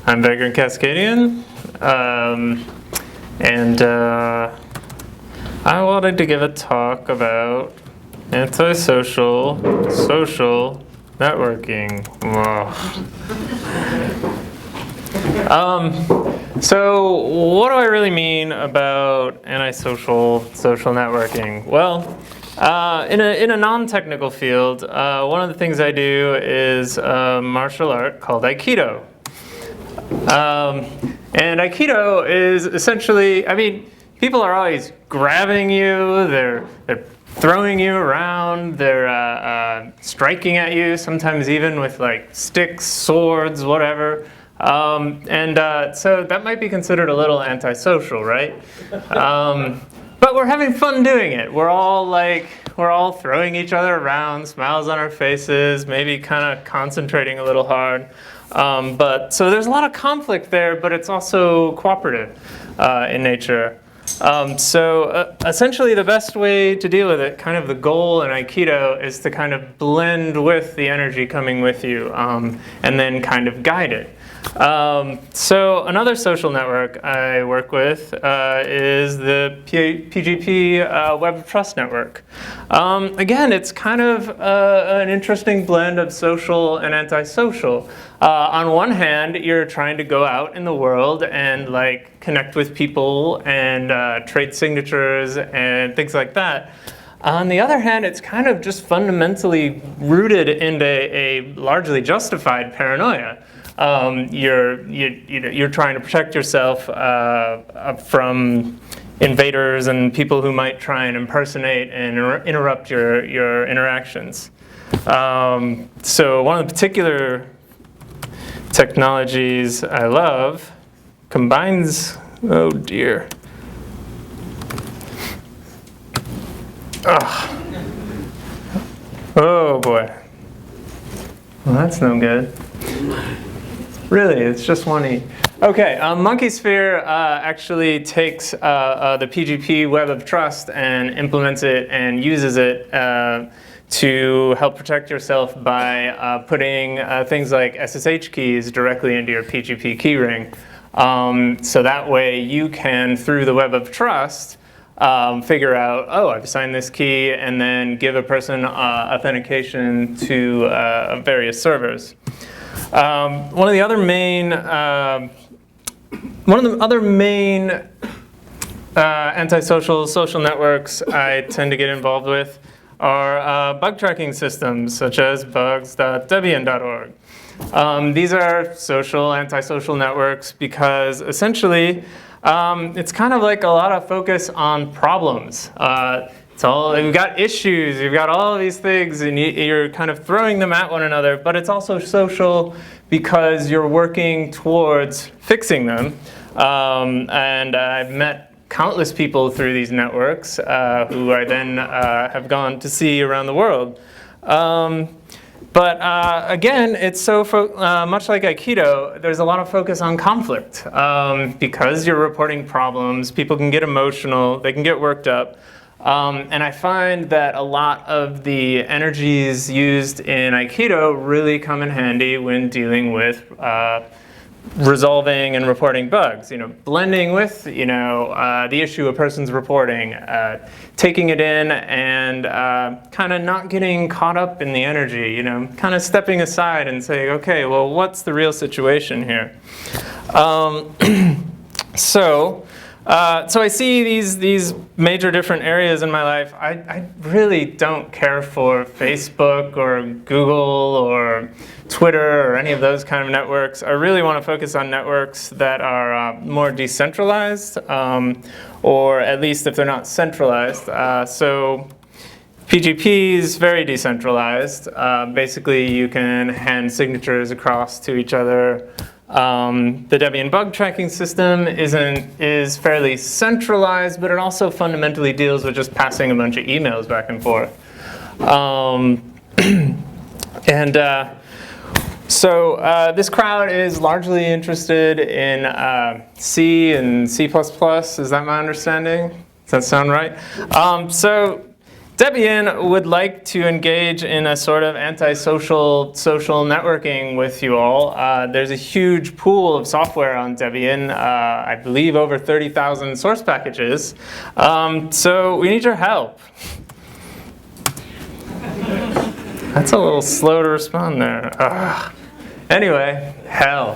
I'm Vagrant Cascadian, and I wanted to give a talk about antisocial social networking. So what do I really mean about antisocial social networking? Well, in a non-technical field, one of the things I do is a martial art called Aikido. And Aikido is essentially, people are always grabbing you, they're throwing you around, they're striking at you, sometimes even with like sticks, swords, whatever. So that might be considered a little antisocial, right? But we're having fun doing it. We're all throwing each other around, smiles on our faces, maybe kind of concentrating a little hard. So there's a lot of conflict there, but it's also cooperative in nature. Essentially the best way to deal with it, kind of the goal in Aikido, is to kind of blend with the energy coming with you and then kind of guide it. So another social network I work with is the PGP Web of Trust network. Again, it's kind of an interesting blend of social and antisocial. On one hand, you're trying to go out in the world and connect with people and trade signatures and things like that. On the other hand, it's kind of just fundamentally rooted in a largely justified paranoia. You're trying to protect yourself from invaders and people who might try and impersonate and interrupt your interactions. So one of the particular technologies I love combines, oh dear. Oh boy. Well, that's no good. Really, it's just one E. Okay, MonkeySphere actually takes the PGP Web of Trust and implements it and uses it to help protect yourself by putting things like SSH keys directly into your PGP keyring. So that way you can, through the Web of Trust, figure out, oh, I've assigned this key, and then give a person authentication to various servers. One of the other main antisocial social networks I tend to get involved with are bug tracking systems such as bugs.debian.org. These are antisocial networks because essentially it's kind of like a lot of focus on problems. You've got issues, you've got all of these things, and you're kind of throwing them at one another, but it's also social because you're working towards fixing them. And I've met countless people through these networks who I then have gone to see around the world. Again, it's so much like Aikido, there's a lot of focus on conflict. Because you're reporting problems, people can get emotional, they can get worked up. And I find that a lot of the energies used in Aikido really come in handy when dealing with resolving and reporting bugs. Blending with the issue a person's reporting, taking it in and kind of not getting caught up in the energy. Kind of stepping aside and saying, okay, well, what's the real situation here? So I see these major different areas in my life. I really don't care for Facebook or Google or Twitter or any of those kind of networks. I really want to focus on networks that are more decentralized, or at least if they're not centralized. So PGP is very decentralized. Basically, you can hand signatures across to each other. The Debian bug tracking system is fairly centralized, but it also fundamentally deals with just passing a bunch of emails back and forth. This crowd is largely interested in C and C++. Is that my understanding? Does that sound right? So Debian would like to engage in a sort of antisocial social networking with you all. There's a huge pool of software on Debian, I believe over 30,000 source packages. So we need your help. That's a little slow to respond there. Anyway, hell.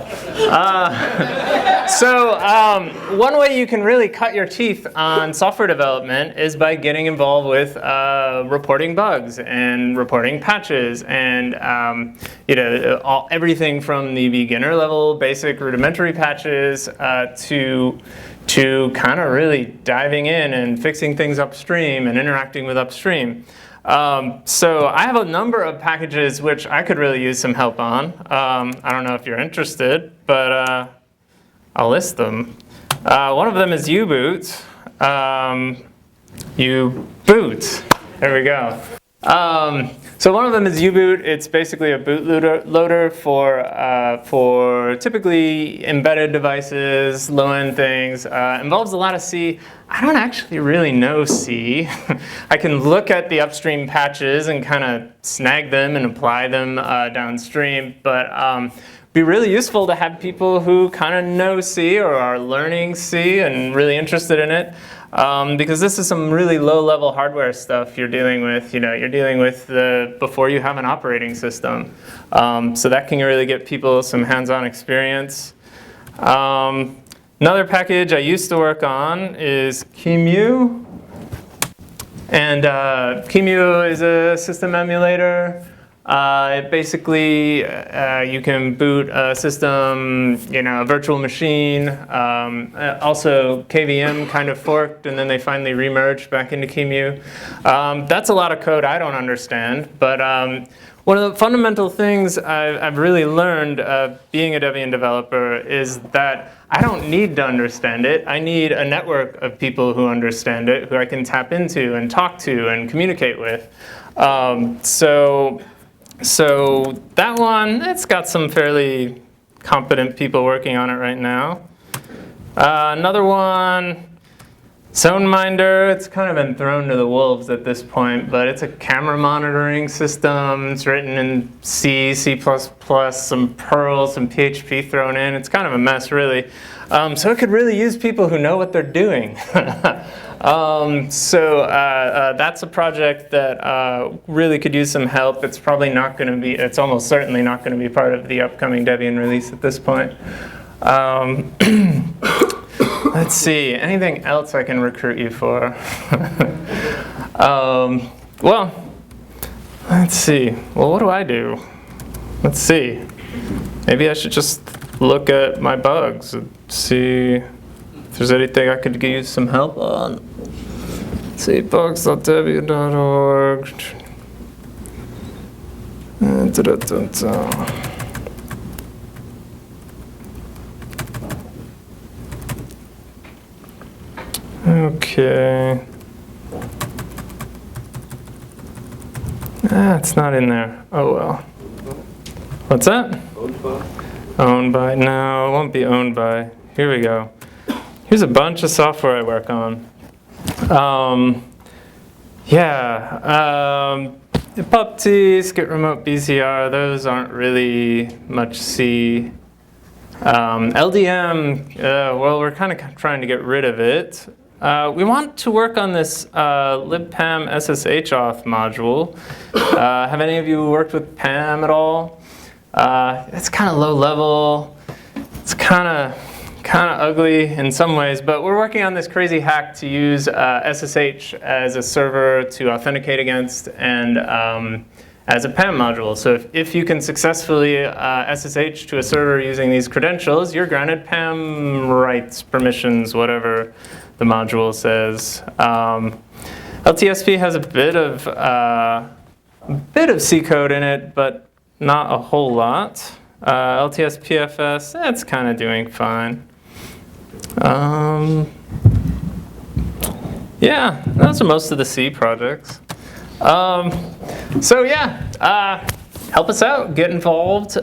One way you can really cut your teeth on software development is by getting involved with reporting bugs and reporting patches and everything from the beginner level basic rudimentary patches to kind of really diving in and fixing things upstream and interacting with upstream. So I have a number of packages which I could really use some help on. I don't know if you're interested, but I'll list them. One of them is U-Boot. U-Boot. There we go. So one of them is U-Boot. It's basically a bootloader for typically embedded devices, low-end things. Involves a lot of C. I don't actually really know C. I can look at the upstream patches and kind of snag them and apply them downstream, but be really useful to have people who kind of know C or are learning C and really interested in it. Because this is some really low-level hardware stuff you're dealing with. You're dealing with before you have an operating system. So that can really get people some hands-on experience. Another package I used to work on is QEMU. And QEMU is a system emulator. Basically, you can boot a system, a virtual machine. Also, KVM kind of forked, and then they finally remerged back into QEMU. That's a lot of code I don't understand, but one of the fundamental things I've really learned being a Debian developer is that I don't need to understand it. I need a network of people who understand it, who I can tap into and talk to and communicate with. So that one, it's got some fairly competent people working on it right now. Another one, ZoneMinder. It's kind of been thrown to the wolves at this point, but it's a camera monitoring system. It's written in C, C++, some Perl, some PHP thrown in. It's kind of a mess, really. So it could really use people who know what they're doing. That's a project that really could use some help. It's probably not going to be, it's almost certainly not going to be part of the upcoming Debian release at this point. Let's see, anything else I can recruit you for? Well, let's see. Well, what do I do? Let's see. Maybe I should just look at my bugs and see if there's anything I could use some help on. Let's see, bugs.debian.org. Okay. It's not in there. Oh well. What's that? Owned by? Owned by? No, it won't be owned by. Here we go. Here's a bunch of software I work on. PubT, Skit Remote BCR, those aren't really much C. LDM, well, we're kind of trying to get rid of it. We want to work on this libpam SSH auth module. Have any of you worked with PAM at all? It's kind of low level. It's kind of ugly in some ways, but we're working on this crazy hack to use SSH as a server to authenticate against and as a PAM module. So if you can successfully SSH to a server using these credentials, you're granted PAM rights, permissions, whatever the module says. LTSP has a bit of C code in it, but not a whole lot. LTS-PFS, that's kind of doing fine. Yeah, those are most of the C projects. help us out, get involved,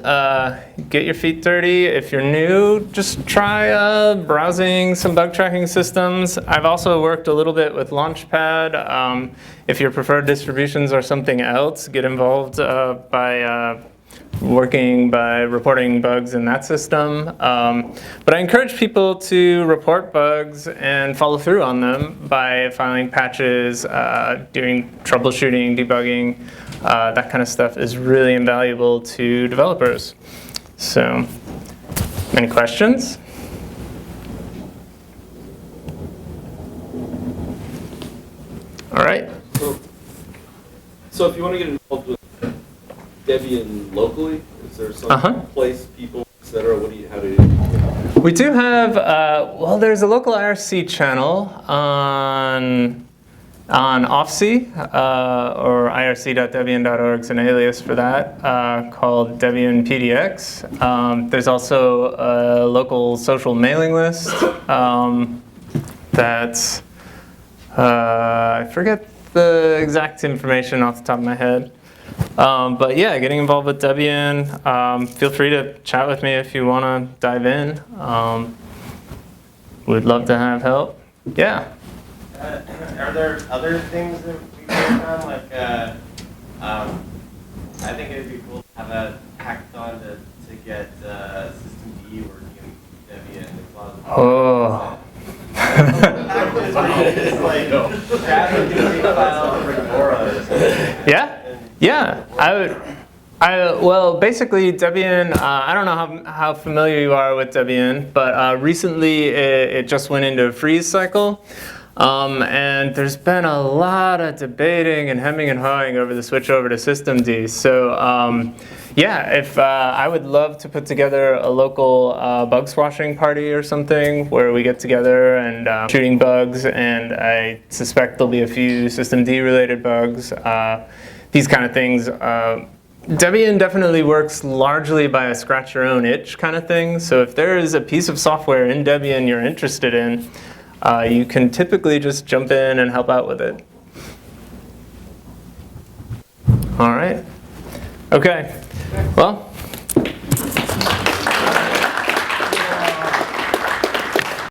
get your feet dirty. If you're new, just try browsing some bug tracking systems. I've also worked a little bit with Launchpad. If your preferred distributions are something else, get involved by reporting bugs in that system. But I encourage people to report bugs and follow through on them by filing patches, doing troubleshooting, debugging. That kind of stuff is really invaluable to developers. So, any questions? All right. So if you want to get involved with Debian locally, is there some place, people, etc.? How do you? We do have, well, there's a local IRC channel on OffC, or irc.debian.org is an alias for that, called Debian PDX. There's also a local social mailing list that's, I forget the exact information off the top of my head. But yeah, getting involved with Debian, feel free to chat with me if you want to dive in. We'd love to have help. Yeah. Are there other things that we can work on? Like, I think it'd be cool to have a hackathon to get System D working in Debian and the cloud. Oh. It's like grabbing the file for Agora. Yeah. Well, basically Debian, I don't know how familiar you are with Debian, but recently it just went into a freeze cycle. And there's been a lot of debating and hemming and hawing over the switch over to Systemd. So yeah, if I would love to put together a local bug squashing party or something where we get together and shooting bugs, and I suspect there'll be a few Systemd related bugs. These kind of things. Debian definitely works largely by a scratch your own itch kind of thing. So if there is a piece of software in Debian you're interested in, you can typically just jump in and help out with it. All right. Okay. Well,